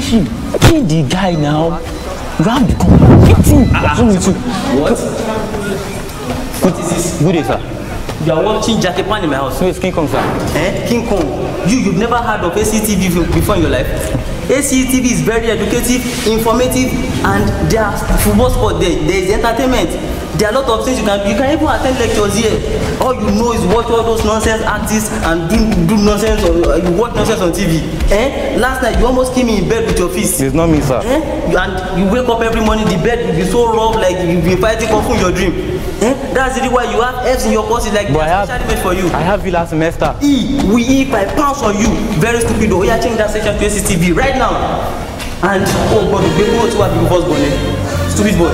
him. Kill the guy now. Grab the gun. Hit him. What? What is this? Good day, sir. You are watching Jackie Pan in my house. No, it's King Kong, sir. Eh? King Kong. You've never heard of ACTV before in your life? ACTV is very educative, informative, and there are football sport there. There is entertainment. There are a lot of things you can even attend lectures here. All you know is watch all those nonsense artists and do nonsense, or you watch nonsense on TV. Eh? Last night you almost came in bed with your fist. It's not me, sir. Eh? And you wake up every morning, the bed will be so rough, like you've been fighting kung fu in your dream. Eh? That's the reason why you have F's in your courses, like they are specially made for you. I have it last semester. We I pounce on you. Very stupid. Oh, yeah, change that section to ACTV right now. And oh God, the baby to have the first born. Stupid boy.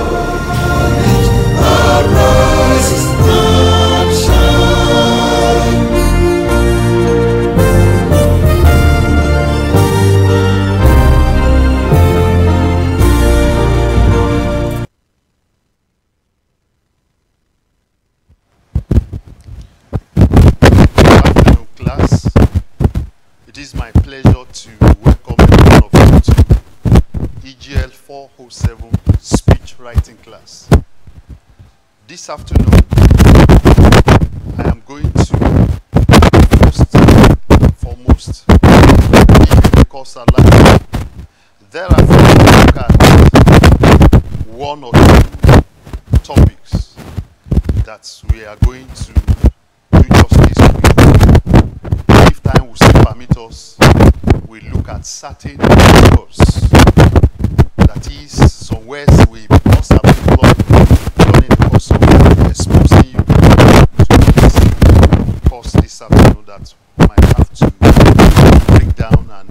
Class, it is my pleasure to welcome one of you to EGL 407 speech writing class. This afternoon, I am going to first and foremost give the course outline. Thereafter, look at one or two topics that we are going to do justice with. If time will still permit us, we look at certain words. That is, some words we must have employed during the course of exposing you to this course this afternoon that might have to break down and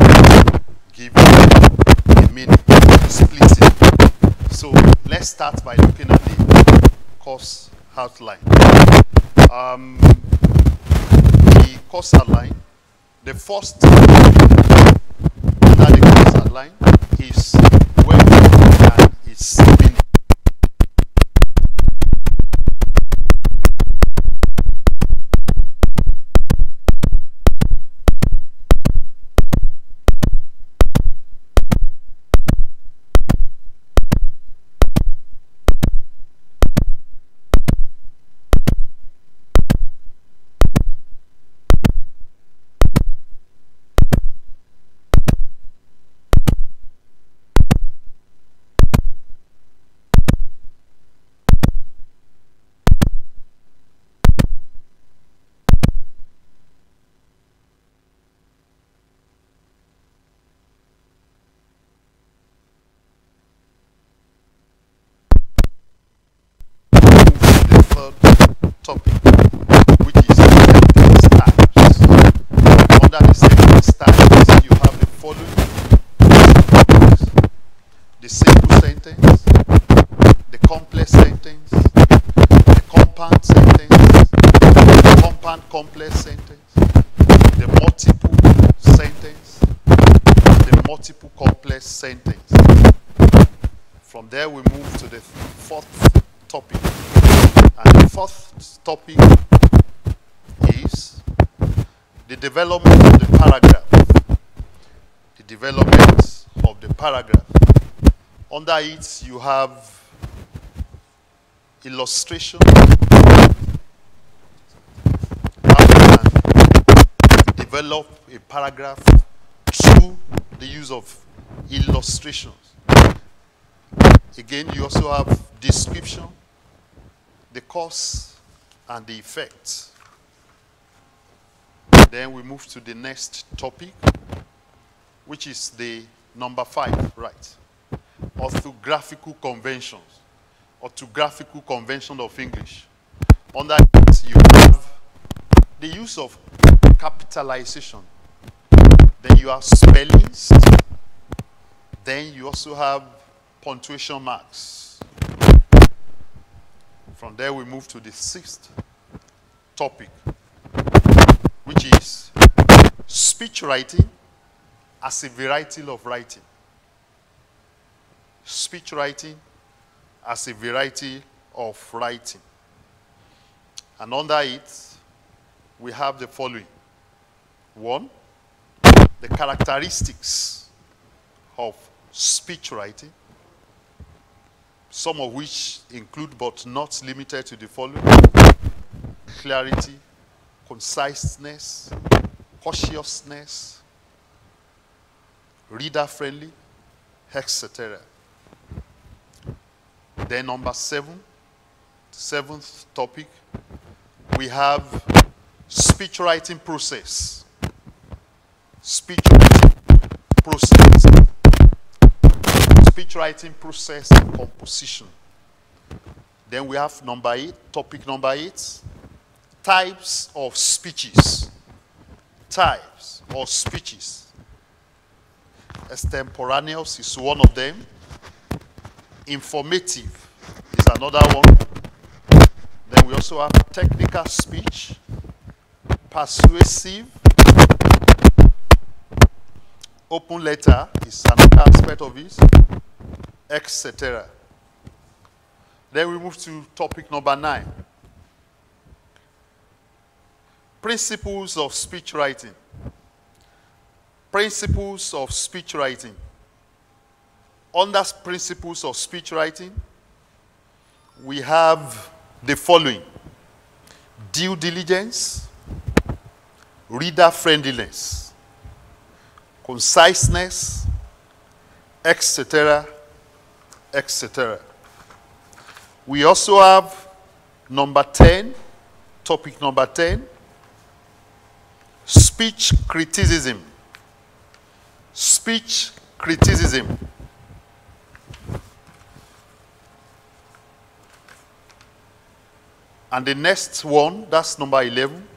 give you a meaning, split it. So let's start by looking at the course outline. The course outline, the first under the course outline is when and its meaning. Topic, which is sentence types. Under the sentence types, you have the following topics: the simple sentence, the complex sentence, the compound sentence, the compound complex sentence, the multiple sentence, the multiple complex sentence. From there, we move to the fourth topic. And the fourth topic is the development of the paragraph. The development of the paragraph. Under it, you have illustration. How you can develop a paragraph through the use of illustrations. Again, you also have description, the cause, and the effect. Then we move to the next topic, which is the number 5, right? Orthographical conventions, orthographical convention of English. Under it, you have the use of capitalization. Then you have spellings. Then you also have punctuation marks. From there, we move to the 6th topic, which is speech writing as a variety of writing. Speech writing as a variety of writing. And under it, we have the following. 1, the characteristics of speech writing, some of which include but not limited to the following: clarity, conciseness, cautiousness, reader-friendly, etc. Then number seventh topic, we have speech writing process. Speech writing process. Speech writing process and composition. Then we have topic number 8, types of speeches. Types of speeches. Extemporaneous is one of them. Informative is another one. Then we also have technical speech, persuasive, open letter is another aspect of it, etc. Then we move to topic number 9. Principles of speech writing. Principles of speech writing. Under principles of speech writing, we have the following: due diligence, reader friendliness, conciseness, etc., etc. We also have number 10, topic number 10, speech criticism. Speech criticism. And the next one, that's number 11,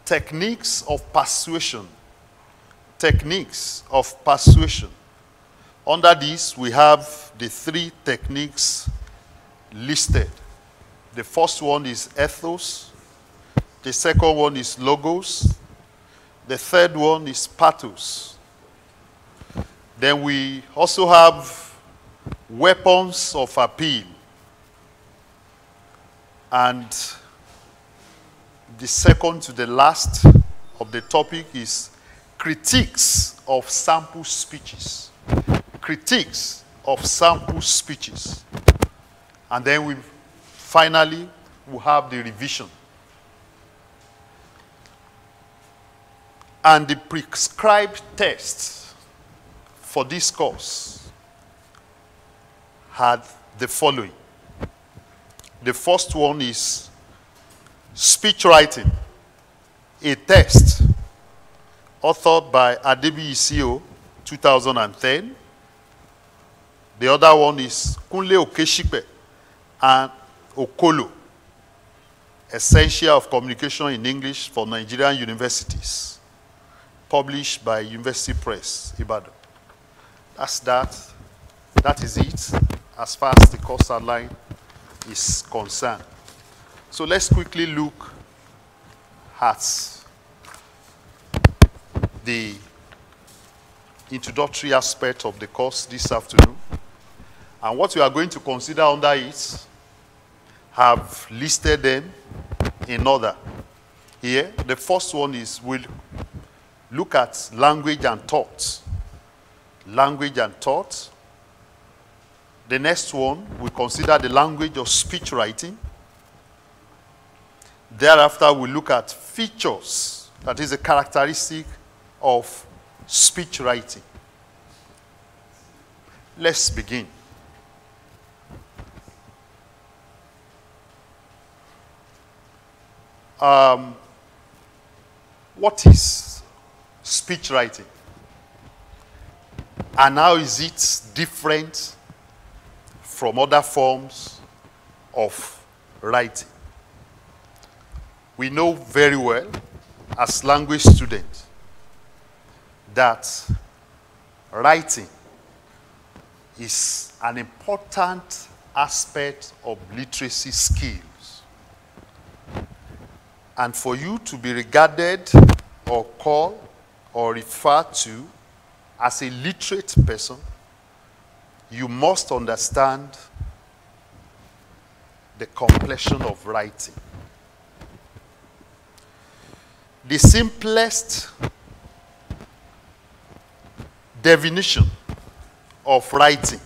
techniques of persuasion. Techniques of persuasion. Under this, we have the 3 techniques listed. The first one is ethos. The second one is logos. The third one is pathos. Then we also have weapons of appeal. And the second to the last of the topic is critiques of sample speeches. Critiques of sample speeches. And then we finally will have the revision. And the prescribed tests for this course had the following. The first one is speech writing, a test authored by ADEYEMI 2010. The other one is Kunle Okeshipe and Okolo, Essential of Communication in English for Nigerian Universities, published by University Press, Ibadan. That's that. That is it as far as the course outline is concerned. So let's quickly look at the introductory aspect of the course this afternoon. And what we are going to consider under it, have listed them in order. Here, the first one is we'll look at language and thought. Language and thought. The next one, we consider the language of speech writing. Thereafter, we look at features, that is a characteristic of speech writing. Let's begin. What is speech writing? And how is it different from other forms of writing? We know very well, as language students, that writing is an important aspect of literacy skills. And for you to be regarded or called or referred to as a literate person, you must understand the complexion of writing. The simplest definition of writing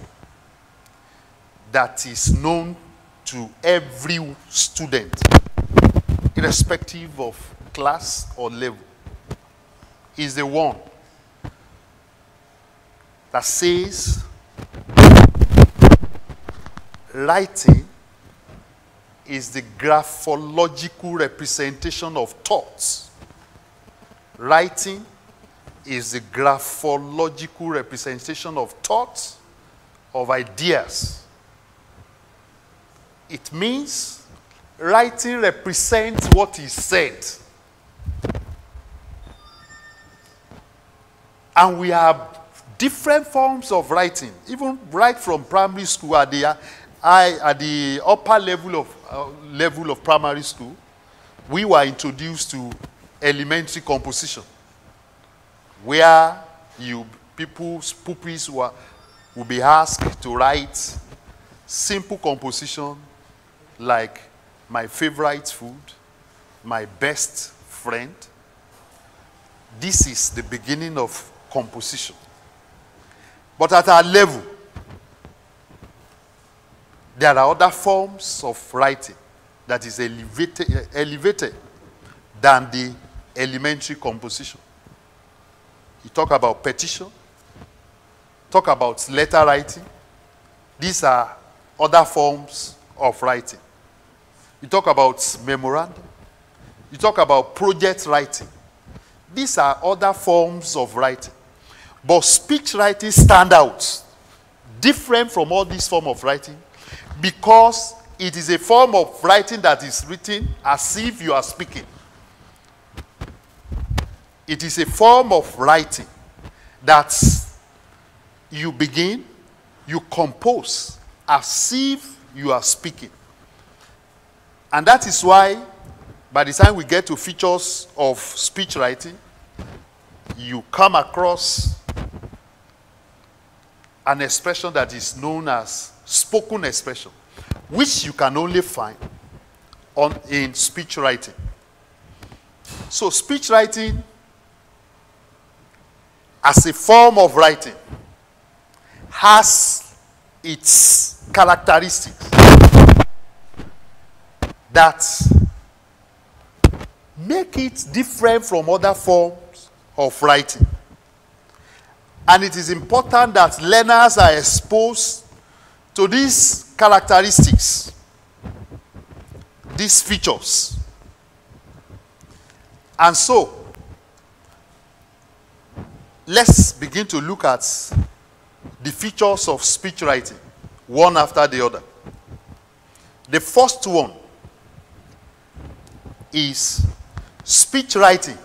that is known to every student, irrespective of class or level, is the one that says writing is the graphological representation of thoughts. Writing is the graphological representation of thoughts, of ideas. It means writing represents what is said. And we have different forms of writing, even right from primary school at the upper level of primary school. We were introduced to elementary composition, where people's pupils will be asked to write simple composition like my favorite food, my best friend. This is the beginning of composition. But at our level, there are other forms of writing that is elevated than the elementary composition. You talk about petition, talk about letter writing. These are other forms of writing. You talk about memorandum. You talk about project writing. These are other forms of writing. But speech writing stands out, different from all these forms of writing, because it is a form of writing that is written as if you are speaking. It is a form of writing that you begin, you compose as if you are speaking. And that is why, by the time we get to features of speech writing, you come across an expression that is known as spoken expression, which you can only find in speech writing. So speech writing, as a form of writing, has its characteristics that make it different from other forms of writing. And it is important that learners are exposed to these characteristics, these features. And so, let's begin to look at the features of speech writing, one after the other. The first one is speech writing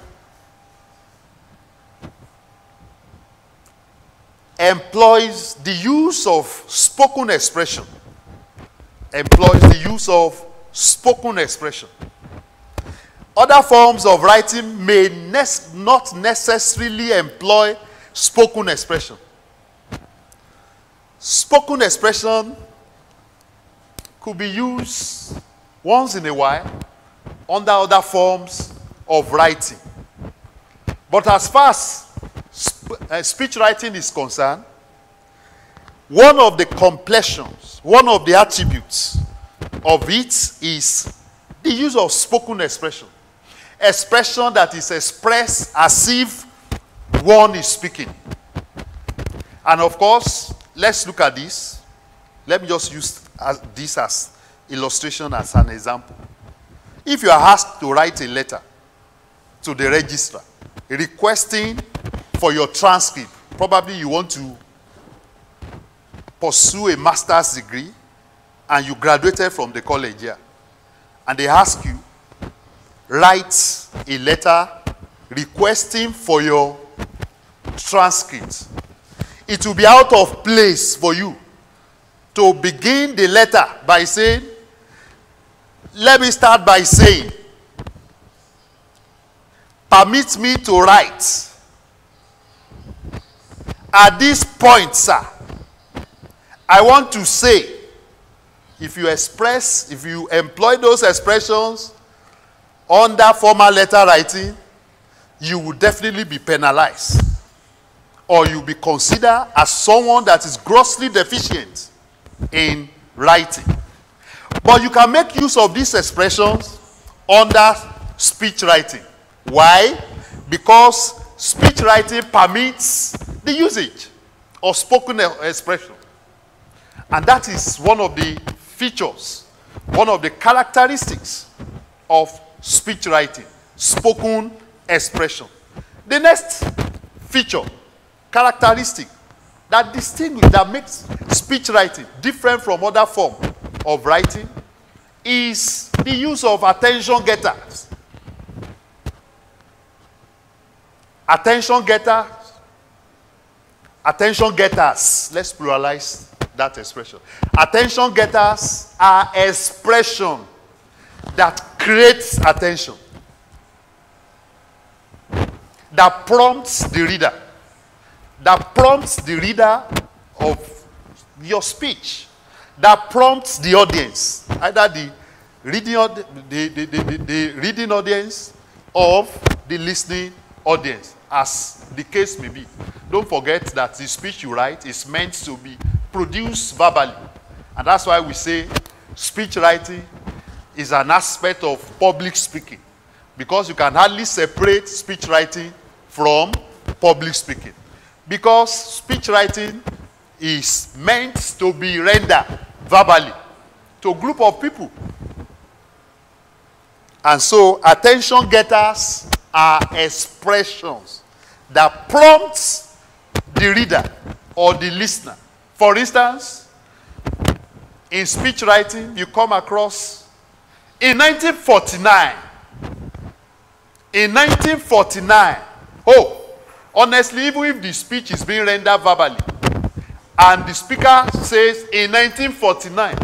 employs the use of spoken expression. Employs the use of spoken expression. Other forms of writing may not necessarily employ spoken expression. Spoken expression could be used once in a while under other forms of writing. But as far as speech writing is concerned, one of the complexions, one of the attributes of it is the use of spoken expression. Expression that is expressed as if one is speaking. And of course, let's look at this. Let me just use this as illustration, as an example. If you are asked to write a letter to the registrar requesting for your transcript, probably you want to pursue a master's degree and you graduated from the college here, and they ask you, write a letter requesting for your transcript. It will be out of place for you to begin the letter by saying, let me start by saying, permit me to write. At this point, sir, I want to say, if you employ those expressions under formal letter writing, you will definitely be penalized. or you'll be considered as someone that is grossly deficient in writing. But you can make use of these expressions under speech writing. Why? Because speech writing permits the usage of spoken expression. And that is one of the features, one of the characteristics of speech writing, spoken expression. The next feature, characteristic that distinguishes, that makes speech writing different from other forms of writing is the use of attention getters. Attention getters. Attention getters. Let's pluralize that expression. Attention getters are expression that creates attention, that prompts the reader, of your speech, that prompts the audience, either the reading audience or the listening audience, as the case may be. Don't forget that the speech you write is meant to be produced verbally. And that's why we say speech writing is an aspect of public speaking, because you can hardly separate speech writing from public speaking. Because speech writing is meant to be rendered verbally to a group of people. And so attention getters are expressions that prompts the reader or the listener. For instance, in speech writing, you come across in 1949. In 1949, honestly, even if the speech is being rendered verbally, and the speaker says in 1949,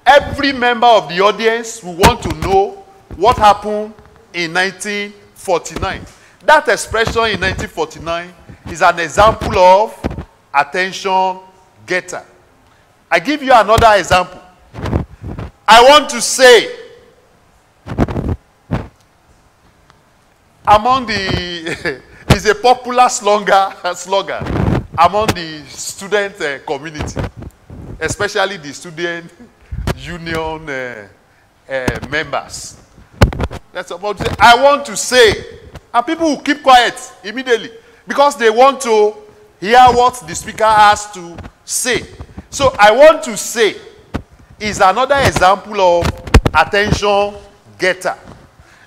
every member of the audience will want to know what happened in 1949. That expression in 1949 is an example of attention getter. I give you another example. I want to say, among the is a popular slogan among the student community, especially the student union members. That's about to say, I want to say, and people will keep quiet immediately because they want to hear what the speaker has to say. So I want to say is another example of attention getter.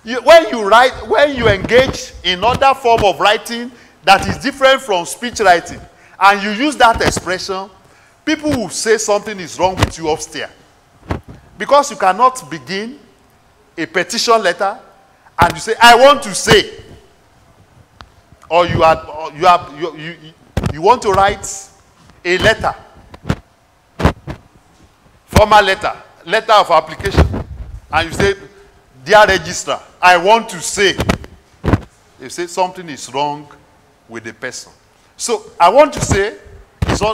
When you engage in other form of writing that is different from speech writing, and you use that expression, people will say something is wrong with you upstairs. Because you cannot begin a petition letter and you say, I want to say, or you want to write a letter, formal letter of application, and you say, dear registrar, I want to say, you say something is wrong with the person. So I want to say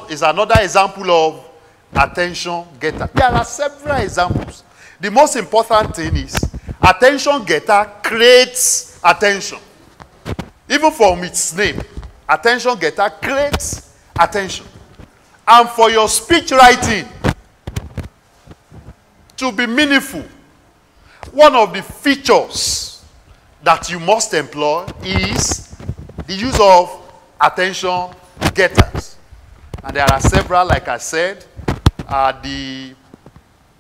is another example of attention getter. There are several examples. The most important thing is attention getter creates attention. Even from its name, attention getter creates attention. And for your speech writing to be meaningful, one of the features that you must employ is the use of attention getters. And there are several, like I said.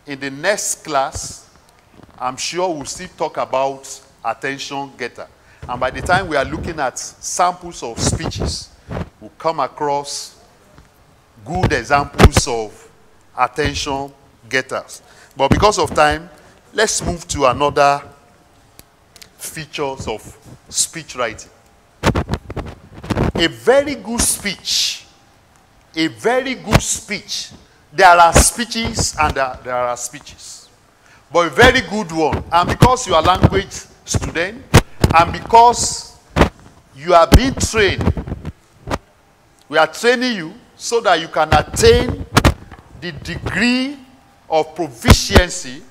In the next class, I'm sure we'll still talk about attention getter. And by the time we are looking at samples of speeches, we'll come across good examples of attention getters. But because of time, let's move to another features of speech writing. A very good speech, there are speeches and there are speeches. But a very good one, and because you are a language student, and because you are being trained, we are training you so that you can attain the degree of proficiency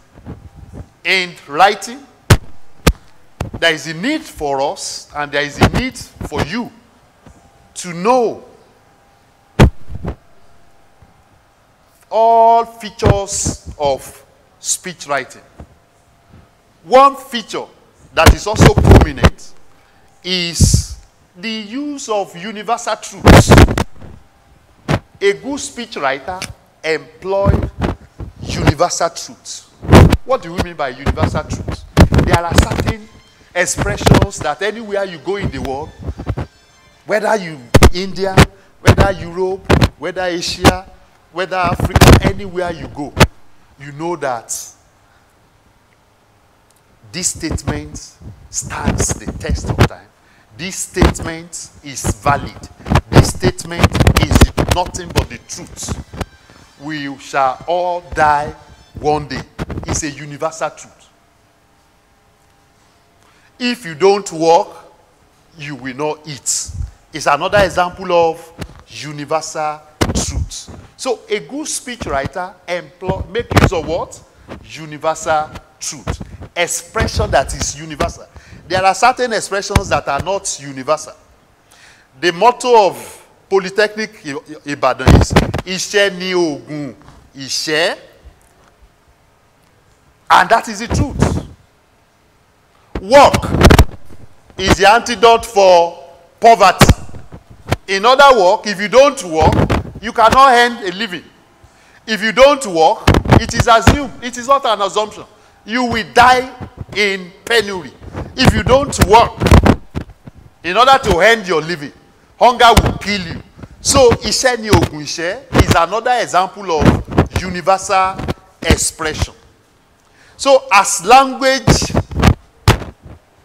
in writing. There is a need for us, and there is a need for you to know all features of speech writing. One feature that is also prominent is the use of universal truths. A good speech writer employs universal truths. What do we mean by universal truths? There are certain expressions that anywhere you go in the world, whether you India, whether Europe, whether Asia, whether Africa, anywhere you go, you know that this statement stands the test of time. This statement is valid. This statement is nothing but the truth. We shall all die one day. It's a universal truth. If you don't work, you will not eat. It's another example of universal truth. So a good speech writer make use of what? Universal truth. Expression that is universal. There are certain expressions that are not universal. The motto of Polytechnic Ibadan is Ishe ni ogun Ishe. And that is the truth. Work is the antidote for poverty. In other words, if you don't work, you cannot earn a living. If you don't work, it is assumed, it is not an assumption, you will die in penury. If you don't work, in order to earn your living, hunger will kill you. So, Ishe ni ogun Ishe is another example of universal expression. So, as language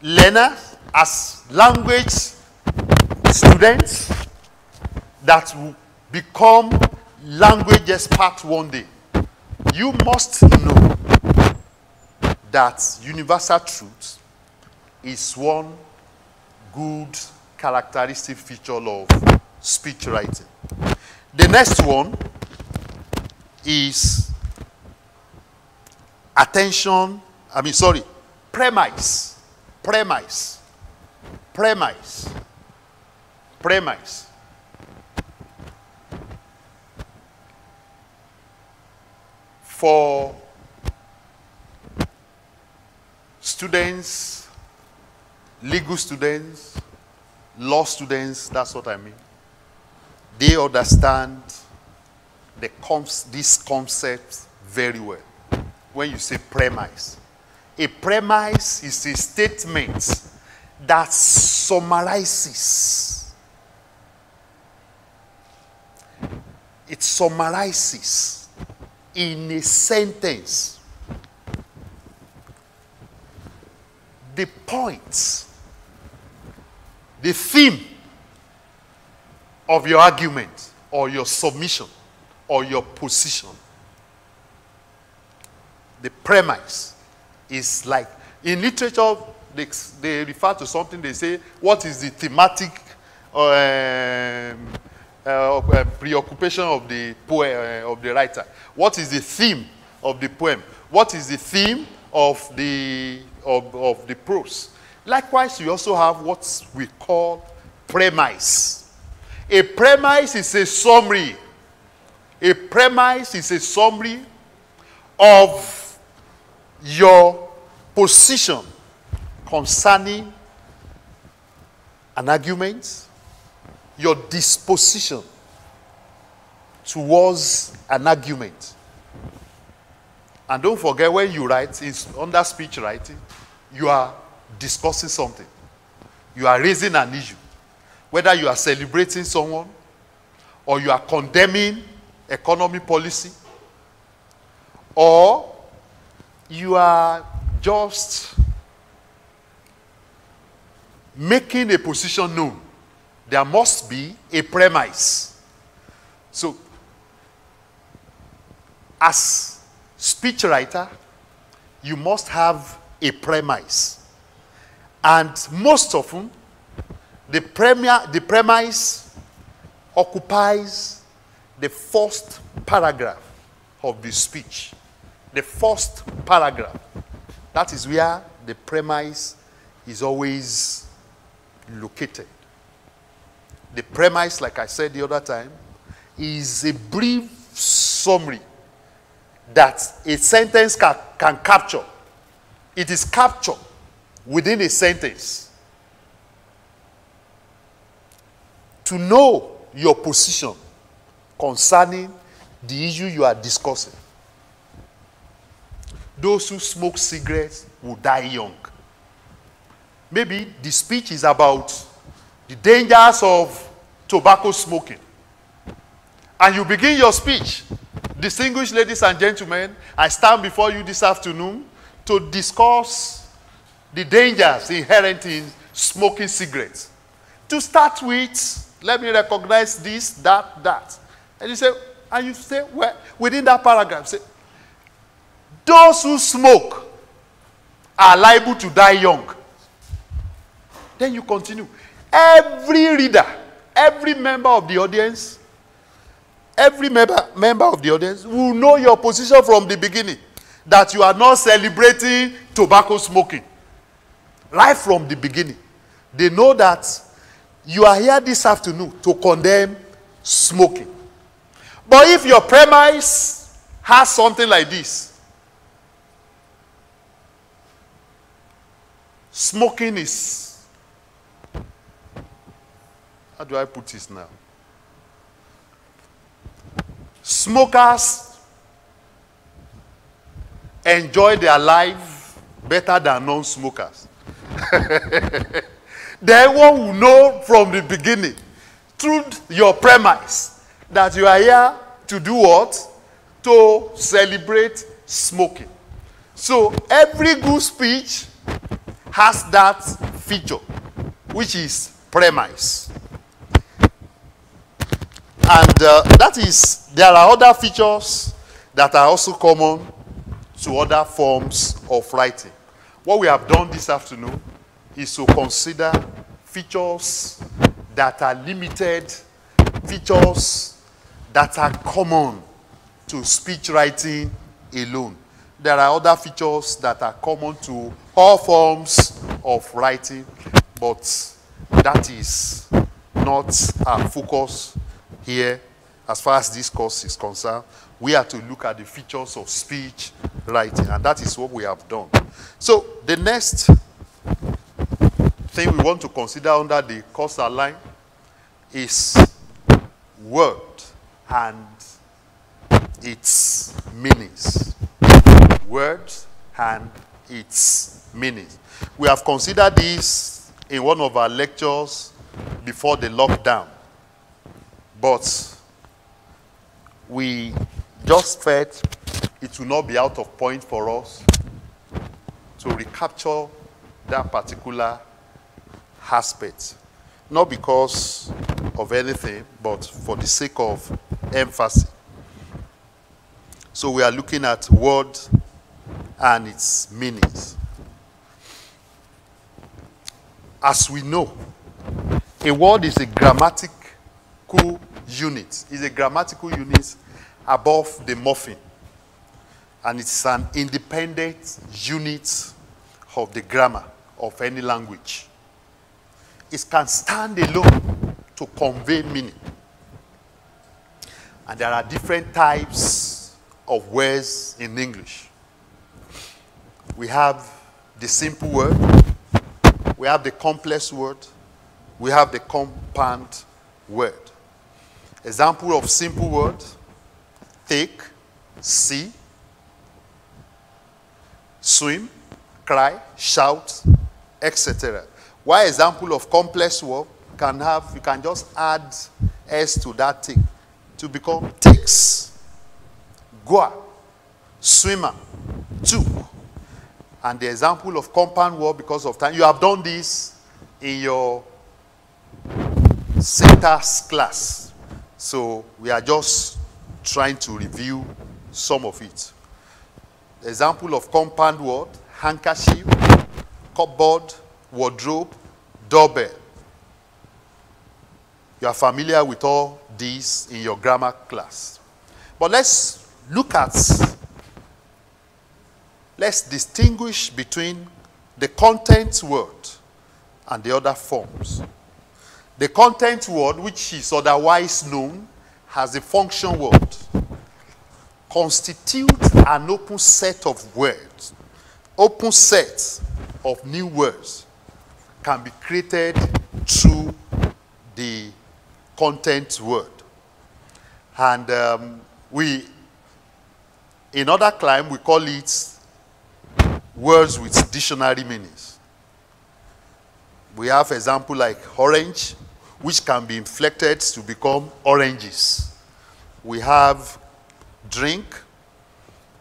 learners, as language students that will become language experts one day, you must know that universal truth is one good characteristic feature of speech writing. The next one is premise. For students, legal students, law students, that's what I mean. They understand this concept very well. When you say premise, a premise is a statement that summarizes. It summarizes in a sentence the points, the theme of your argument or your submission or your position. The premise is like, in literature, they refer to something, they say, what is the thematic preoccupation of the poem, of the writer? What is the theme of the poem? What is the theme of the prose? Likewise, we also have what we call premise. A premise is a summary. A premise is a summary of your position concerning an argument, your disposition towards an argument. And don't forget, when you write, it's under speech writing, you are discussing something. You are raising an issue. Whether you are celebrating someone or you are condemning economy policy, or you are just making a position known, there must be a premise. So, as speech writer, you must have a premise. And most often, the premise occupies the first paragraph of the speech. The first paragraph. That is where the premise is always located. The premise, like I said the other time, is a brief summary that a sentence can capture. It is captured within a sentence. To know your position concerning the issue you are discussing. Those who smoke cigarettes will die young. Maybe the speech is about the dangers of tobacco smoking. And you begin your speech. Distinguished ladies and gentlemen, I stand before you this afternoon to discuss the dangers inherent in smoking cigarettes. To start with, let me recognize this, that. And you say, well, within that paragraph, say, those who smoke are liable to die young. Then you continue. Every reader, every member of the audience, will know your position from the beginning, that you are not celebrating tobacco smoking. Right from the beginning. They know that you are here this afternoon to condemn smoking. But if your premise has something like this, smoking is, how do I put this now? Smokers enjoy their life better than non-smokers. Then one will know from the beginning, through your premise, that you are here to do what? To celebrate smoking. So every good speech has that feature, which is premise. And there are other features that are also common to other forms of writing. What we have done this afternoon is to consider features that are limited, features that are common to speech writing alone. There are other features that are common to all forms of writing, but that is not our focus here as far as this course is concerned. We are to look at the features of speech writing, and that is what we have done. So the next thing we want to consider under the course outline is word and its meanings. Word and its meanings. We have considered this in one of our lectures before the lockdown, but we just felt it will not be out of point for us to recapture that particular aspect. Not because of anything, but for the sake of emphasis. So we are looking at word and its meanings. As we know, a word is a grammatical unit. It's a grammatical unit above the morpheme. And it's an independent unit of the grammar of any language. It can stand alone to convey meaning. And there are different types of words in English. We have the simple word, we have the complex word, we have the compound word. Example of simple word: take, see, swim, cry, shout, etc. While example of complex word can have, you can just add s to that thing to become takes, goa, swimmer, took. And the example of compound word, because of time, you have done this in your syntax class. So we are just trying to review some of it. The example of compound word: handkerchief, cupboard, wardrobe, doorbell. You are familiar with all these in your grammar class. But let's distinguish between the content word and the other forms. The content word, which is otherwise known as a function word, constitutes an open set of words. Open set of new words can be created through the content word. And in other climb, we call it words with dictionary meanings. We have example like orange, which can be inflected to become oranges. We have drink,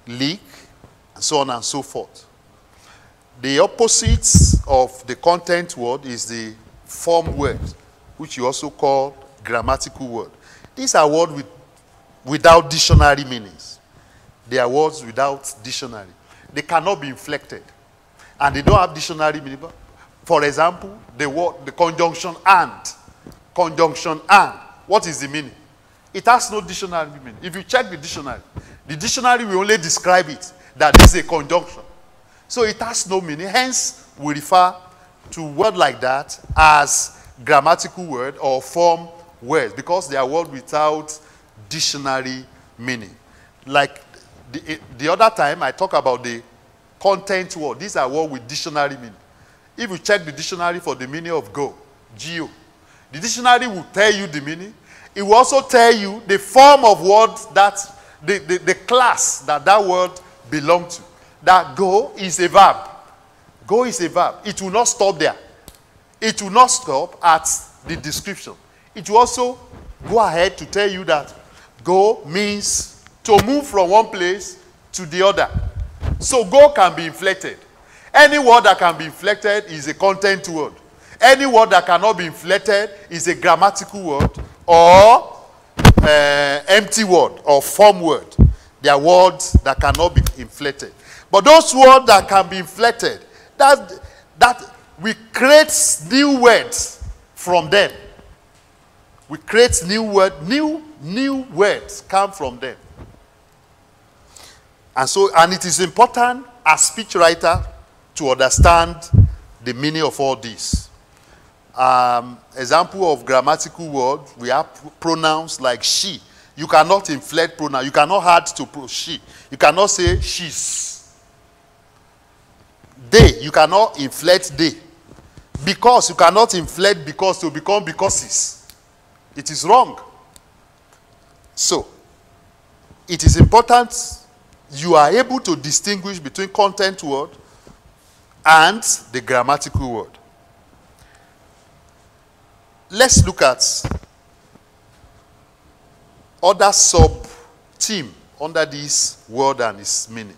leak, and so on and so forth. The opposite of the content word is the form word, which you also call grammatical word. These are words without dictionary meanings. They are words without dictionary. They cannot be inflected. And they don't have dictionary meaning. For example, the conjunction and. Conjunction and. What is the meaning? It has no dictionary meaning. If you check the dictionary will only describe it, that this is a conjunction. So it has no meaning. Hence, we refer to words like that as grammatical word or form words, because they are words without dictionary meaning. Like the other time, I talk about the content word. These are words with dictionary meaning. If you check the dictionary for the meaning of go, G-O, the dictionary will tell you the meaning. It will also tell you the form of words that, the class that word belongs to. That go is a verb. Go is a verb. It will not stop there. It will not stop at the description. It will also go ahead to tell you that go means to move from one place to the other. So go can be inflected. Any word that can be inflected is a content word. Any word that cannot be inflected is a grammatical word or empty word or form word. They are words that cannot be inflected. But those words that can be inflected, that we create new words from them. We create new words. New words come from them. And it is important as speech writer to understand the meaning of all this. Example of grammatical word, we have pronouns like she. You cannot inflect pronoun. You cannot add to she. You cannot say she's. They, you cannot inflect they. Because, you cannot inflect because to become becauses. It is wrong. So, it is important you are able to distinguish between content word and the grammatical word. Let's look at other sub-theme under this word and its meaning.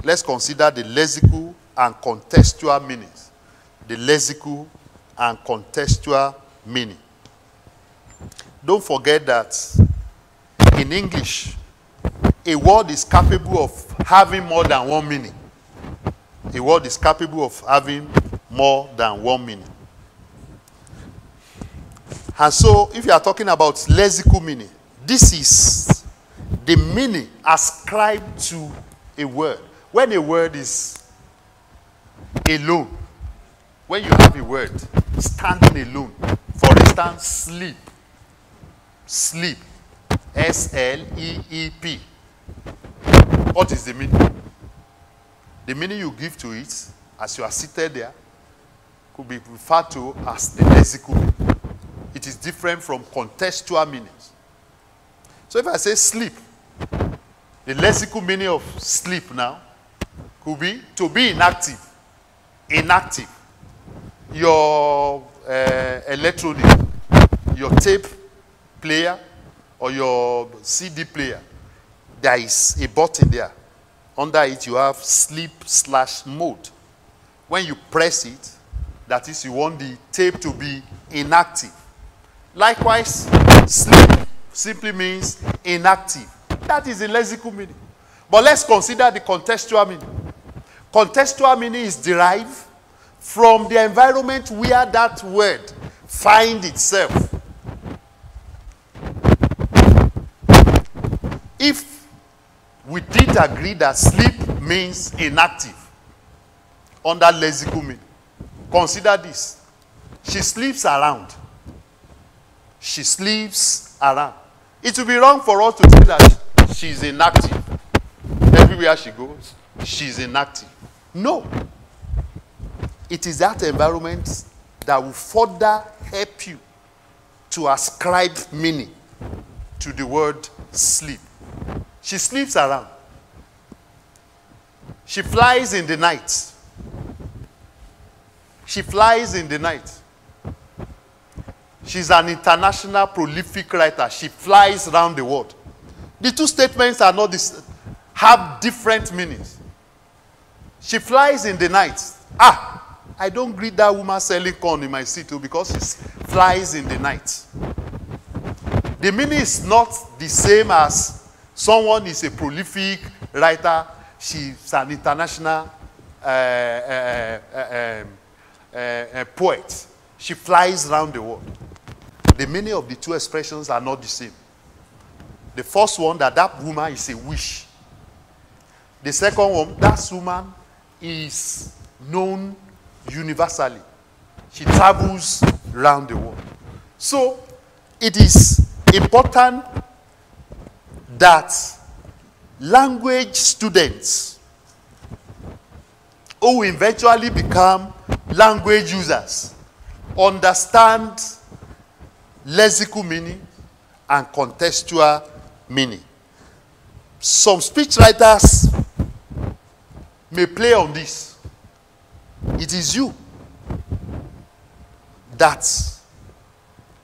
Let's consider the lexical and contextual meanings. The lexical and contextual meaning. Don't forget that in English, a word is capable of having more than one meaning. A word is capable of having more than one meaning. And so, if you are talking about lexical meaning, this is the meaning ascribed to a word. When a word is alone, when you have a word standing alone, for instance, sleep. Sleep. S-L-E-E-P. What is the meaning? The meaning you give to it as you are seated there could be referred to as the lexical meaning. It is different from contextual meanings. So if I say sleep, the lexical meaning of sleep now could be to be inactive. Inactive. Your electronic, your tape player or your CD player, there is a button there. Under it you have sleep/mode. When you press it, that is, you want the tape to be inactive. Likewise, sleep simply means inactive. That is the lexical meaning. But let's consider the contextual meaning. Contextual meaning is derived from the environment where that word finds itself. If we did agree that sleep means inactive under lexical meaning, consider this. She sleeps around. She sleeps around. It would be wrong for us to say that she's inactive. Everywhere she goes, she's inactive. No. It is that environment that will further help you to ascribe meaning to the word sleep. She sleeps around. She flies in the night. She flies in the night. She's an international prolific writer. She flies around the world. The two statements are not this, have different meanings. She flies in the night. Ah, I don't greet that woman selling corn in my city because she flies in the night. The meaning is not the same as someone is a prolific writer. She's an international poet. She flies around the world. The meaning of the two expressions are not the same. The first one, that woman is a wish. The second one, that woman is known universally. She travels around the world. So, it is important that language students who will eventually become language users understand lexical meaning and contextual meaning. Some speech writers may play on this. It is you that,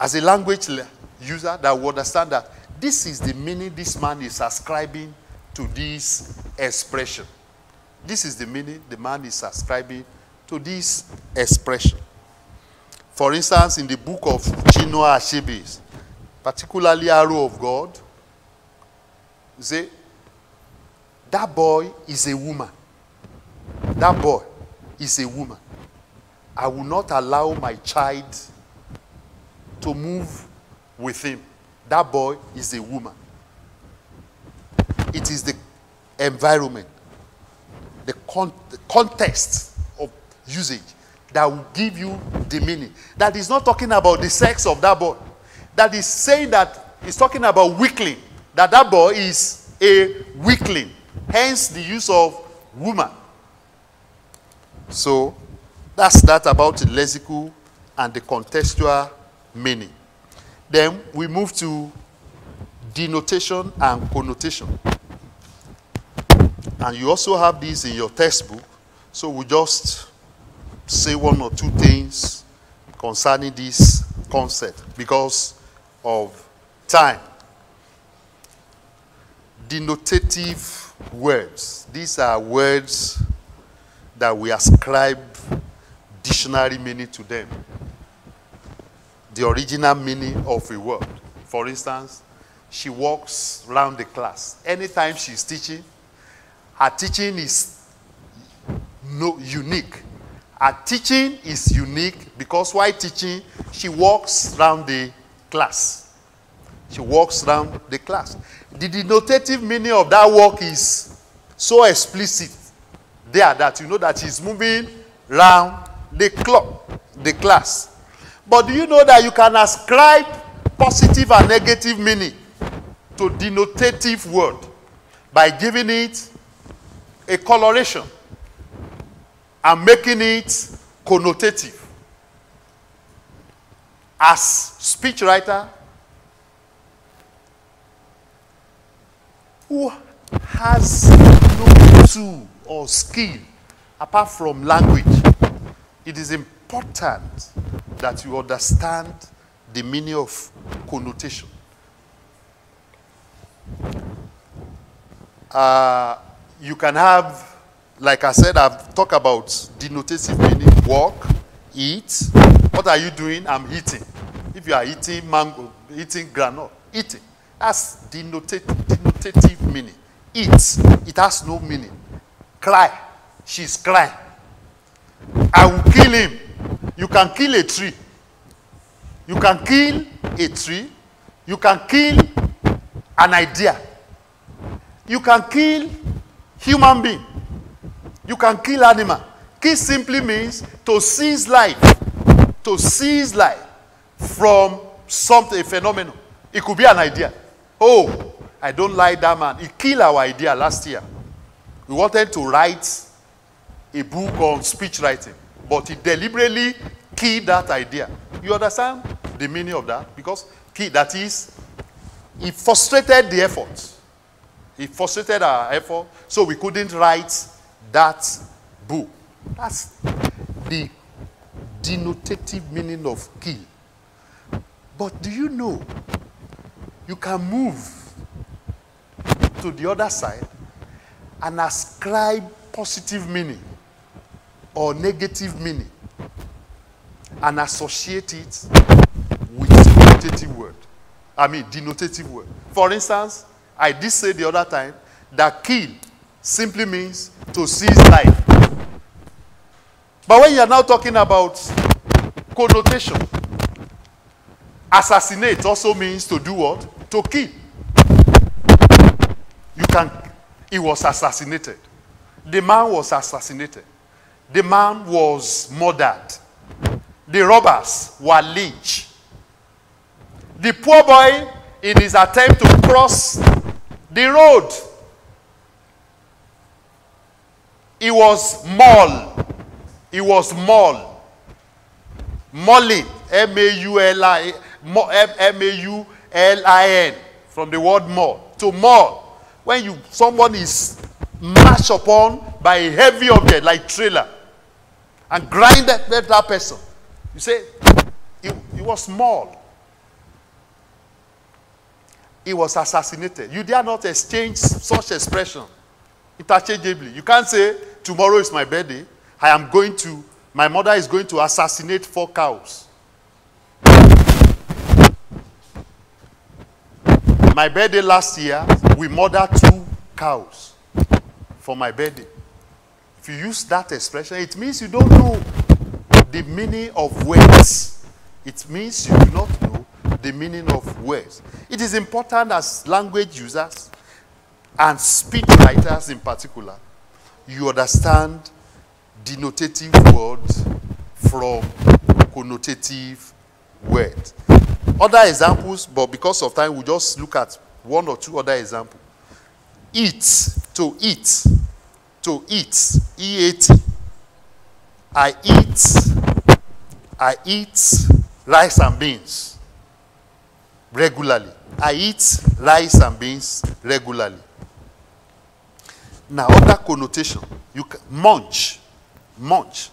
as a language user, that will understand that this is the meaning this man is ascribing to this expression. This is the meaning the man is ascribing to this expression. For instance, in the book of Chinua Achebe, particularly Arrow of God, you say, that boy is a woman. That boy is a woman. I will not allow my child to move with him. That boy is a woman. It is the environment, the context of usage that will give you the meaning. That is not talking about the sex of that boy. That is saying that it's talking about weakling. That boy is a weakling. Hence the use of woman. So that's that about the lexical and the contextual meaning. Then we move to denotation and connotation. And you also have this in your textbook. So we just say one or two things concerning this concept because of time. Denotative words. These are words that we ascribe dictionary meaning to them. The original meaning of a word. For instance, she walks around the class. Anytime she's teaching, her teaching is unique. Her teaching is unique because while teaching, she walks around the class. She walks around the class. The denotative meaning of that walk is so explicit there that you know that she's moving around the class. But do you know that you can ascribe positive and negative meaning to denotative word by giving it a coloration and making it connotative? As speech writer who has no tool or skill apart from language, it is important that you understand the meaning of connotation. You can have, like I said, I've talked about denotative meaning: walk, eat. What are you doing? I'm eating. If you are eating mango, eating granola, eating. That's denotative meaning. Eat. It has no meaning. Cry. She's crying. I will kill him. You can kill a tree. You can kill a tree. You can kill an idea. You can kill human being. You can kill animal. Kill simply means to seize life. To seize life from something, a phenomenon. It could be an idea. Oh, I don't like that man. He killed our idea last year. We wanted to write a book on speech writing, but he deliberately killed that idea. You understand the meaning of that? Because that is, he frustrated the effort. He frustrated our effort, so we couldn't write that book. That's the denotative meaning of kill. But do you know, you can move to the other side and ascribe positive meaning or negative meaning and associate it with denotative word. Denotative word. For instance, I did say the other time that kill simply means to seize life. But when you are now talking about connotation, assassinate also means to do what? To kill. He was assassinated. The man was assassinated. The man was murdered. The robbers were lynched. The poor boy, in his attempt to cross the road, he was mauled. He was mauled. Mauling, M-A-U-L-I-N, from the word maul. To maul. When someone is mashed upon by a heavy object like trailer and grind that person, you say, he was mauled. He was assassinated. You dare not exchange such expression interchangeably. You can't say, tomorrow is my birthday. My mother is going to assassinate 4 cows. My birthday last year, we murdered 2 cows for my birthday. If you use that expression, it means you don't know the meaning of words. It means you do not know the meaning of words. It is important as language users and speech writers in particular, you understand denotative words from connotative words. Other examples, but because of time, we'll just look at 1 or 2 other examples. Eat, to eat, to eat, E-A-T. I eat rice and beans regularly. I eat rice and beans regularly. Now, other connotation. You can munch. Munch.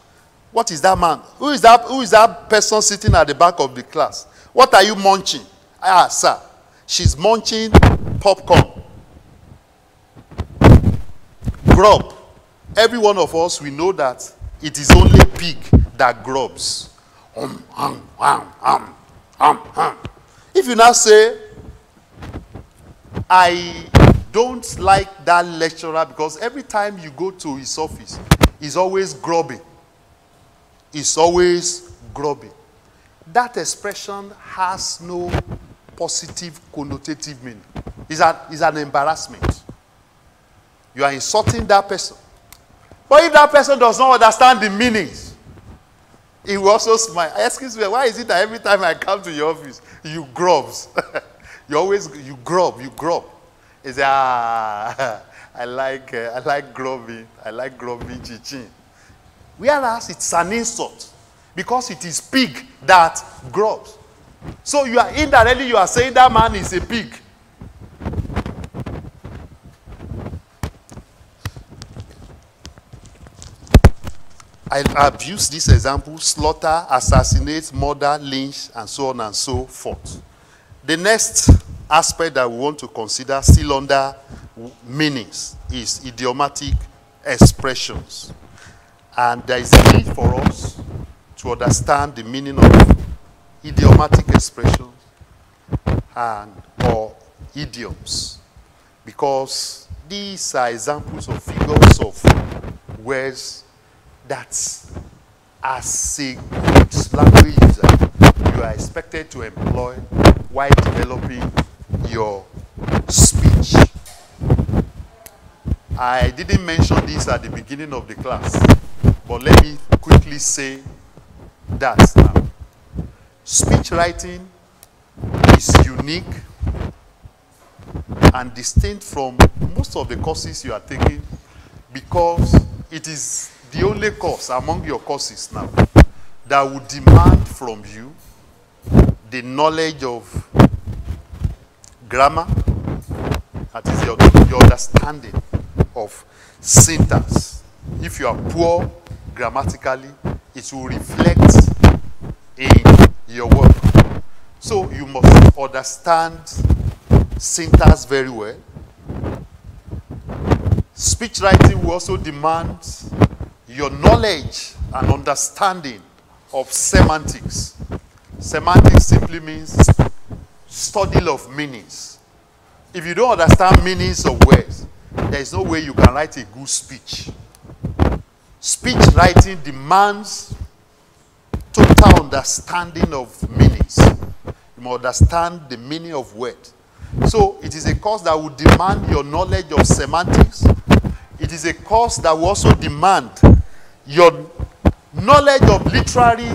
What is that man? Who is that person sitting at the back of the class? What are you munching? Ah, sir. She's munching popcorn. Grub. Every one of us, we know that it is only pig that grubs. If you now say, I don't like that lecturer because every time you go to his office, he's always grubbing. He's always grubbing. That expression has no positive connotative meaning. It's an embarrassment. You are insulting that person. But if that person does not understand the meanings, he will also smile. Excuse me, why is it that every time I come to your office, you grubs? you grub. He says, I like grubbing. I like grubbing chichin. Whereas it's an insult because it is pig that grubs. So you are indirectly you are saying that man is a pig. I've used this example: slaughter, assassinate, murder, lynch, and so on and so forth. The next aspect that we want to consider, still under meanings, is idiomatic expressions. And there is a need for us to understand the meaning of idiomatic expressions or idioms, because these are examples of figures of words that, as a good language user, you are expected to employ while developing your speech. I didn't mention this at the beginning of the class, but let me quickly say that now. Speech writing is unique and distinct from most of the courses you are taking, because it is the only course among your courses now that would demand from you the knowledge of grammar, that is your understanding of syntax. If you are poor grammatically, it will reflect in your work. So you must understand syntax very well. Speech writing will also demand your knowledge and understanding of semantics. Semantics simply means study of meanings. If you don't understand meanings of words, there is no way you can write a good speech. Speech writing demands total understanding of meanings. You must understand the meaning of words. So it is a course that will demand your knowledge of semantics. It is a course that will also demand your knowledge of literary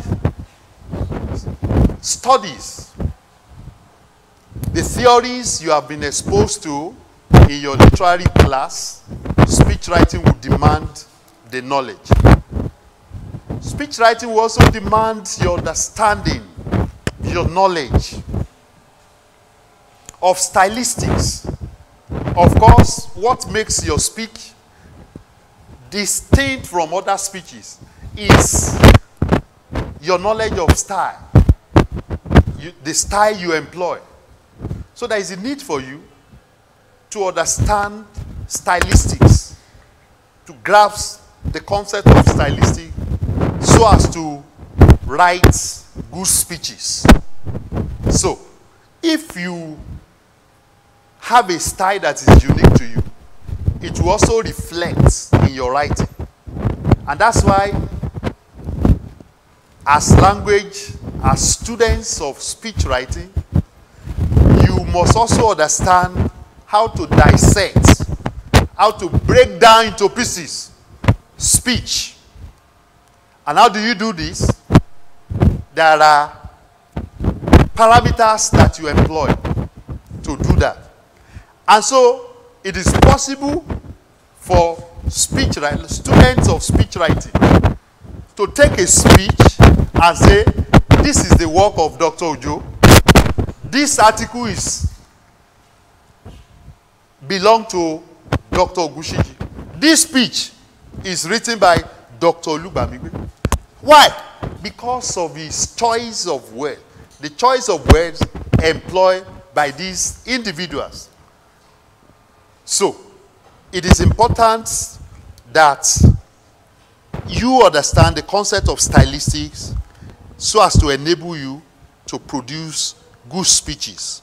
studies. The theories you have been exposed to in your literary class, speech writing will demand the knowledge. Speech writing will also demand your understanding, your knowledge of stylistics. Of course, what makes your speech distinct from other speeches is your knowledge of style, the style you employ. So there is a need for you to understand stylistics, to grasp the concept of stylistic so as to write good speeches. So, if you have a style that is unique to you, it will also reflect in your writing. And that's why, as students of speech writing, you must also understand how to dissect, how to break down into pieces speech. And how do you do this? There are parameters that you employ to do that. And so it is possible for students of speech writing to take a speech and say, this is the work of Dr. Ojo. This article belongs to Dr. Ogushiji. This speech is written by Dr. Olubamigbe. Why? Because of his choice of words. The choice of words employed by these individuals. So, it is important that you understand the concept of stylistics so as to enable you to produce good speeches.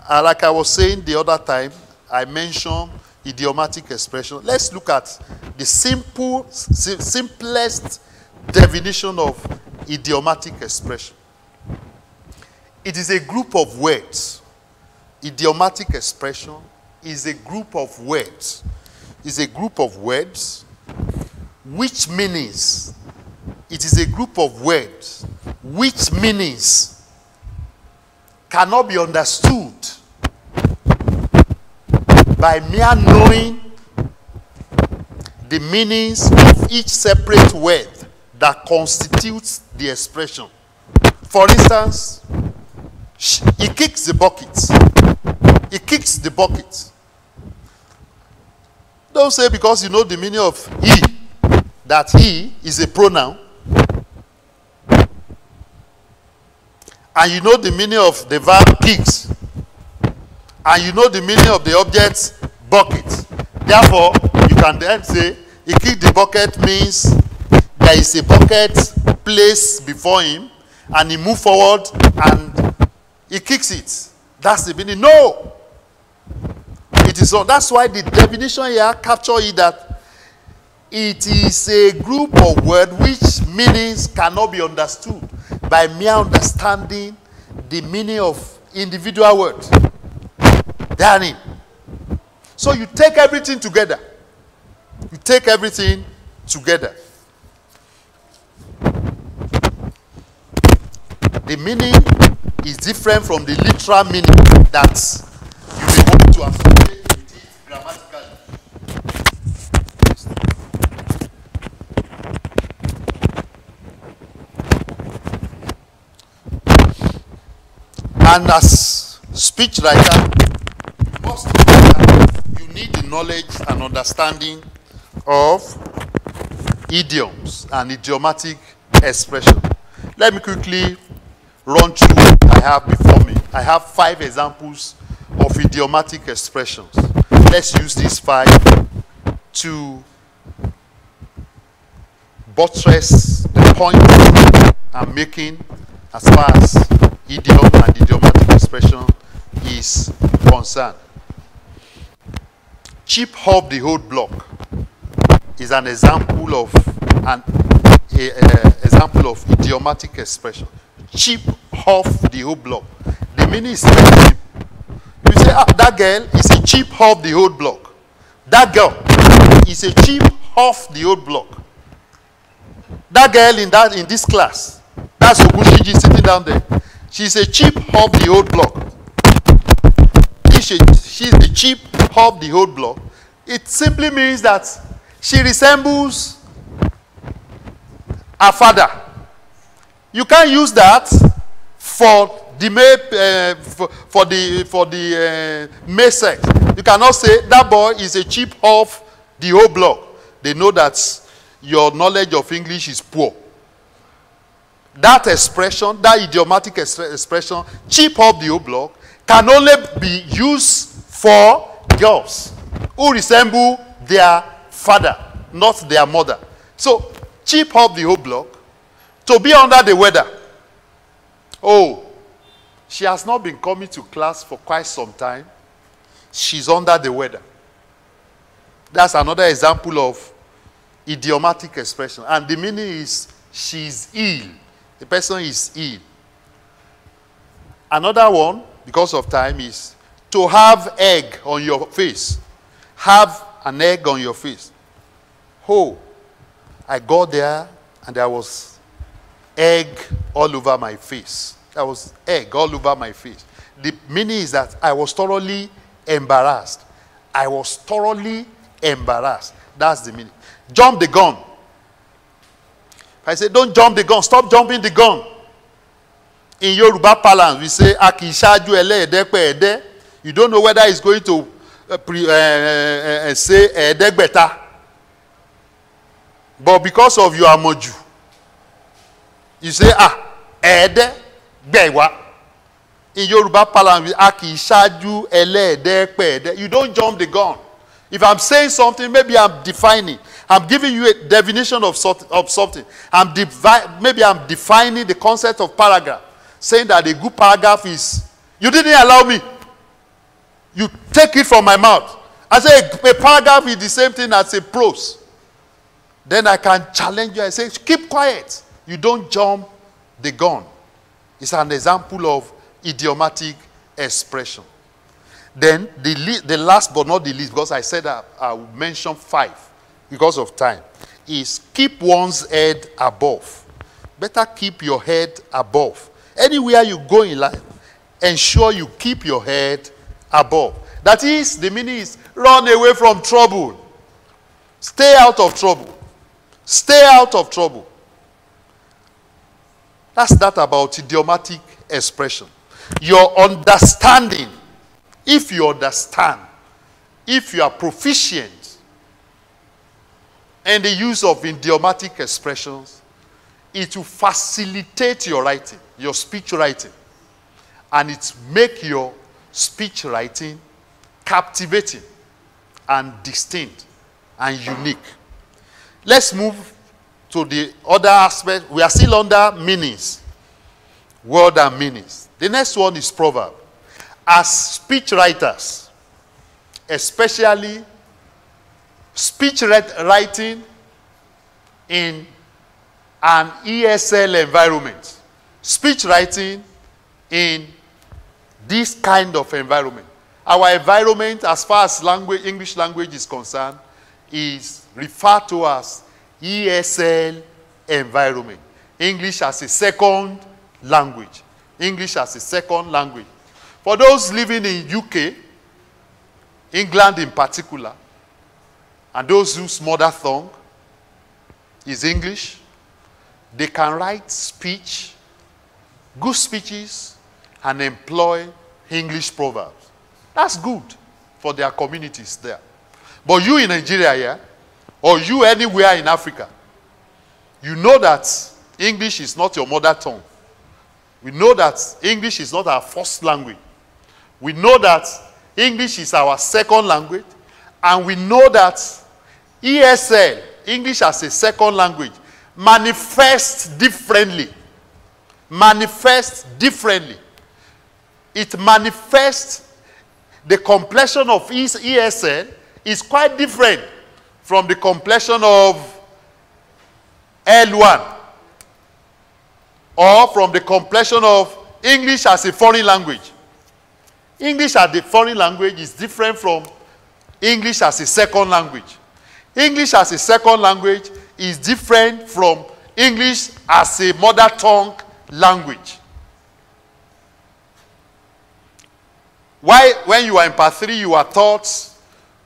Like I was saying the other time, I mentioned idiomatic expression. Let's look at the simplest definition of idiomatic expression. It is a group of words. Idiomatic expression is a group of words. Is a group of words which meanings. It is a group of words which meanings cannot be understood by mere knowing the meanings of each separate word that constitutes the expression. For instance, he kicks the bucket. He kicks the bucket. Don't say because you know the meaning of he, that he is a pronoun. And you know the meaning of the verb kicks. And you know the meaning of the object bucket. Therefore, you can then say, he kicked the bucket means there is a bucket placed before him, and he moved forward and he kicks it. That's the meaning. No! It is so. That's why the definition here captures it that it is a group of words which meanings cannot be understood by mere understanding the meaning of individual words. Therein. So you take everything together. You take everything together. The meaning is different from the literal meaning that you may want to associate with it grammatically. And as speech writer, you need the knowledge and understanding of idioms and idiomatic expression. Let me quickly run through what I have before me. I have 5 examples of idiomatic expressions. Let's use these 5 to buttress the point I'm making as far as idiom and idiomatic expression is concerned. Chip off the whole block is an example of example of idiomatic expression. Chip off the whole block. The meaning is very simple. You say, ah, that girl is a chip off the whole block. That girl is a chip off the whole block. That girl in this class, that's Ogushiji sitting down there. She's a chip off the whole block. She's a chip off the whole block. It simply means that she resembles her father. You can't use that for the male sex. You cannot say that boy is a chip off the whole block. They know that your knowledge of English is poor. That expression, that idiomatic expression, chip off the whole block, can only be used for girls who resemble their father, not their mother. So, chip off the whole block, to be under the weather. Oh, she has not been coming to class for quite some time. She's under the weather. That's another example of idiomatic expression. And the meaning is she's ill. The person is ill. Another one, because of time, is to have egg on your face. Have an egg on your face. Oh, I got there and there was egg all over my face. There was egg all over my face. The meaning is that I was thoroughly embarrassed. I was thoroughly embarrassed. That's the meaning. Jump the gun. I say, don't jump the gun. Stop jumping the gun. In Yoruba parlance, we say, Akishaju ele edekpe ede. You don't know whether it's going to say edegbeta. But because of your amoju, you say, ede gbewa. In Yoruba parlance, Akishaju ele edekpe ede. You don't jump the gun. If I'm saying something, maybe I'm defining. I'm giving you a definition of something. Maybe I'm defining the concept of paragraph. Saying that a good paragraph is, you didn't allow me. You take it from my mouth. I say a paragraph is the same thing as a prose. Then I can challenge you and say, keep quiet. You don't jump the gun. It's an example of idiomatic expression. Then the last but not the least, because I said I will mention 5 because of time, is keep one's head above. Better keep your head above. Anywhere you go in life, ensure you keep your head above. That is, the meaning is run away from trouble. Stay out of trouble. Stay out of trouble. That's that about idiomatic expression. Your understanding. If you understand, if you are proficient in the use of idiomatic expressions, it will facilitate your writing, your speech writing, and it make your speech writing captivating and distinct and unique. Let's move to the other aspect. We are still under meanings, word and meanings. The next one is proverb. As speech writers, especially speech writing in an ESL environment, speech writing in this kind of environment. Our environment, as far as language, English language is concerned, is referred to as ESL environment. English as a second language. English as a second language. For those living in UK, England in particular, and those whose mother tongue is English, they can write speech, good speeches, and employ English proverbs. That's good for their communities there. But you in Nigeria here, or you anywhere in Africa, you know that English is not your mother tongue. We know that English is not our first language. We know that English is our second language. And we know that ESL, English as a second language, manifests differently. Manifests differently. It manifests, the complexion of ESL is quite different from the complexion of L1 or from the complexion of English as a foreign language. English as a foreign language is different from English as a second language. English as a second language is different from English as a mother tongue language. Why, when you are in part 3, you are taught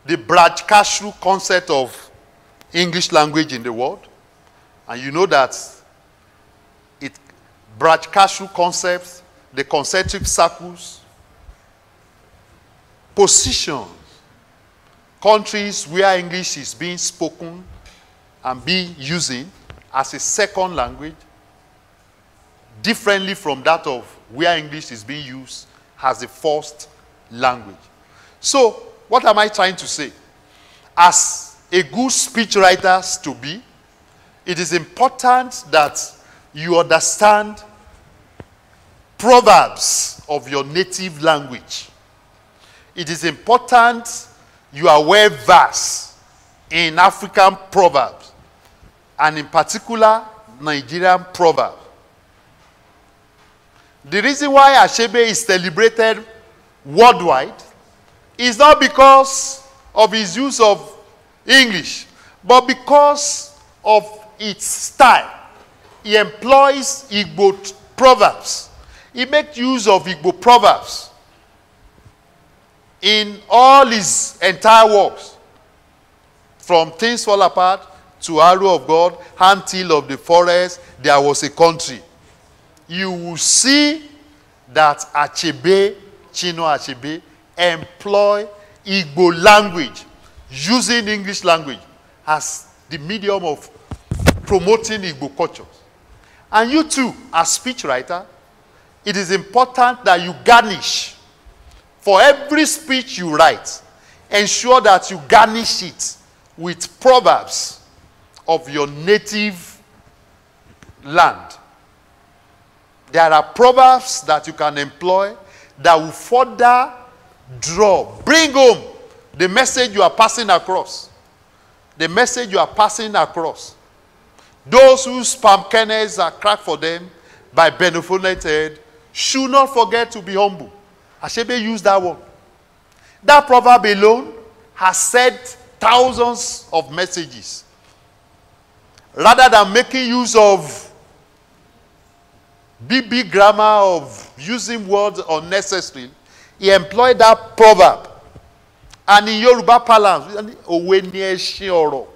the broadcast concept of English language in the world. And you know that it broadcast concepts, the concentric circles, positions, countries where English is being spoken and being using as a second language, differently from that of where English is being used as a first language. So, what am I trying to say? As a good speechwriter to be, it is important that you understand proverbs of your native language. It is important you are well versed in African proverbs, and in particular, Nigerian proverbs. The reason why Achebe is celebrated worldwide is not because of his use of English, but because of its style. He employs Igbo proverbs. He makes use of Igbo proverbs in all his entire works. From Things Fall Apart to Arrow of God, Handtill of the Forest, There Was a Country. You will see that Achebe, Chino Achebe, employ Igbo language, using English language as the medium of promoting Igbo culture. And you too, as speechwriter, it is important that you garnish. For every speech you write, ensure that you garnish it with proverbs of your native land. There are proverbs that you can employ that will further bring home the message you are passing across. The message you are passing across. Those whose palm kernels are cracked for them by benevolent should not forget to be humble. Achebe used that one. That proverb alone has said thousands of messages. Rather than making use of BB grammar of using words unnecessarily, he employed that proverb. And in Yoruba parlance, Owe ni eshin oro.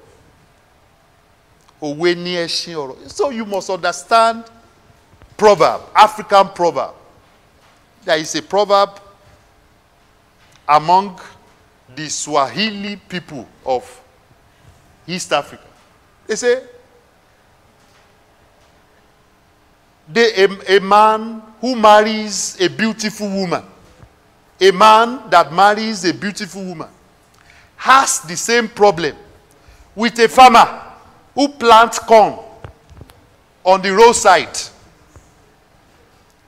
Owe ni eshin oro. So you must understand proverb, African proverb. There is a proverb among the Swahili people of East Africa. They say, a man who marries a beautiful woman, a man that marries a beautiful woman, has the same problem with a farmer who plants corn on the roadside.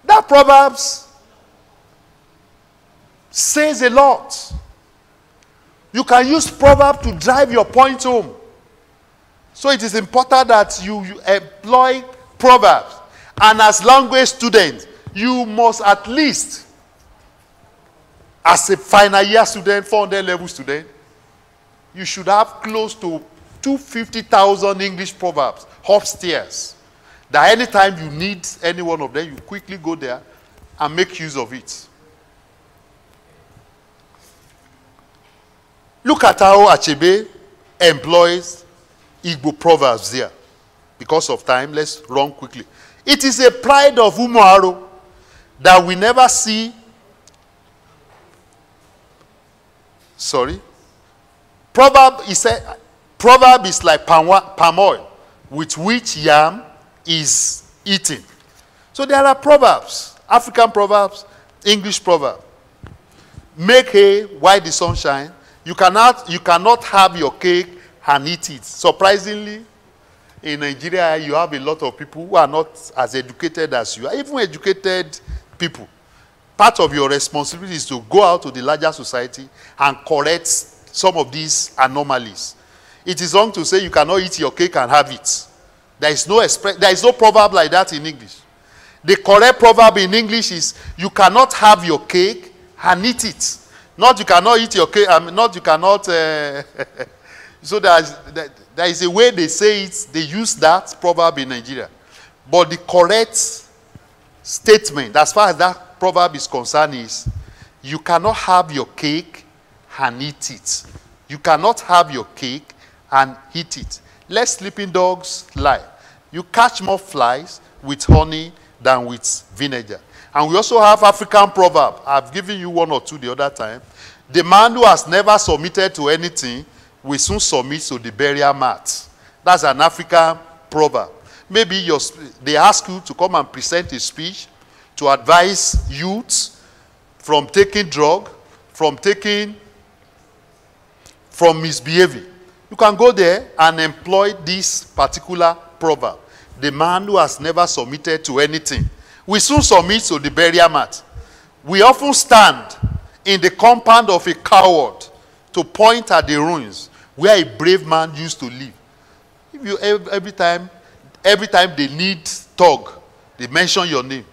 That Proverbs says a lot. You can use proverb to drive your point home. So it is important that you employ proverbs. And as language students, you must at least, as a final year student, 400 level student, you should have close to 250,000 English proverbs upstairs. That anytime you need any one of them, you quickly go there and make use of it. Look at how Achebe employs Igbo proverbs there. Because of time, let's run quickly. It is a pride of Umuaro that we never see. Sorry. Proverb is like palm oil with which yam is eaten. So there are proverbs, African proverbs, English proverbs. Make hay while the sun shines. You cannot have your cake and eat it. Surprisingly, in Nigeria, you have a lot of people who are not as educated as you are, even educated people. Part of your responsibility is to go out to the larger society and correct some of these anomalies. It is wrong to say you cannot eat your cake and have it. There is no proverb like that in English. The correct proverb in English is you cannot have your cake and eat it. Not you cannot eat your cake, not you cannot. So there is a way they say it, they use that proverb in Nigeria. But the correct statement, as far as that proverb is concerned, is you cannot have your cake and eat it. You cannot have your cake and eat it. Let sleeping dogs lie. You catch more flies with honey than with vinegar. And we also have African proverb. I've given you one or two the other time. The man who has never submitted to anything will soon submit to the burial mat. That's an African proverb. Maybe they ask you to come and present a speech to advise youths from taking drug, from misbehaving. You can go there and employ this particular proverb. The man who has never submitted to anything will soon submit to the burial mat. We often stand in the compound of a coward to point at the ruins where a brave man used to live. If you every time they need thug, they mention your name.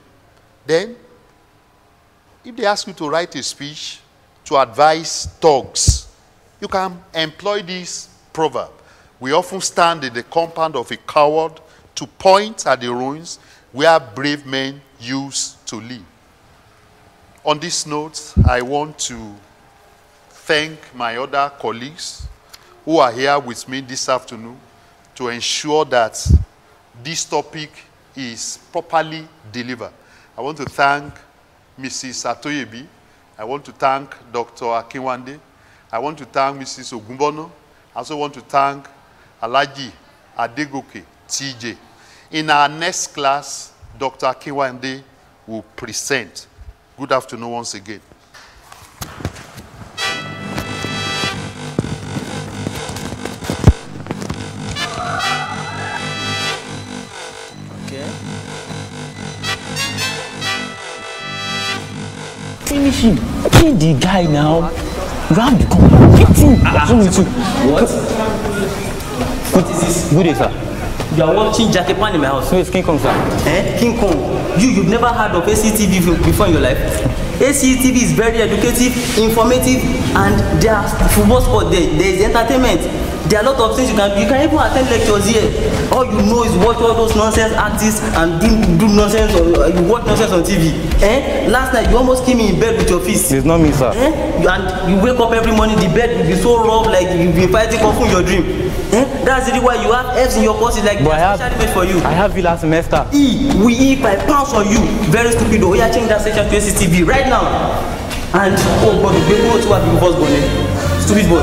Then, if they ask you to write a speech to advise thugs, you can employ this proverb. We often stand in the compound of a coward to point at the ruins where brave men used to live. On this note, I want to thank my other colleagues who are here with me this afternoon to ensure that this topic is properly delivered. I want to thank Mrs. ADEYEMI. I want to thank Dr. Akinwande. I want to thank Mrs. Ogumbono. I also want to thank Alhaji Adegoke, TJ. In our next class, Dr. Akinwande will present. Good afternoon once again. Okay. Finish him. Kill the guy now. Round the corner. Hit him. What? What is this? Good day, sir. You are watching Jackie Pan in my house. So it's King Kong, sir. King Kong. You've never heard of ACTV before in your life? ACTV is very educative, informative, and there are football sport there. There is entertainment. There are a lot of things you can even attend lectures here. All you know is watch all those nonsense artists and do nonsense, or you watch nonsense on TV. Last night you almost came in bed with your fist. It's not me, sir. And you wake up every morning, the bed will be so rough, like you've been fighting kung fu in your dream. That's the reason why you have F's in your courses, like especially made for you. I have it last semester. We eat by pounds on you. Very stupid though. We are changing that section to ACTV right now. And oh God, the baby wants to have the first born. Stupid boy.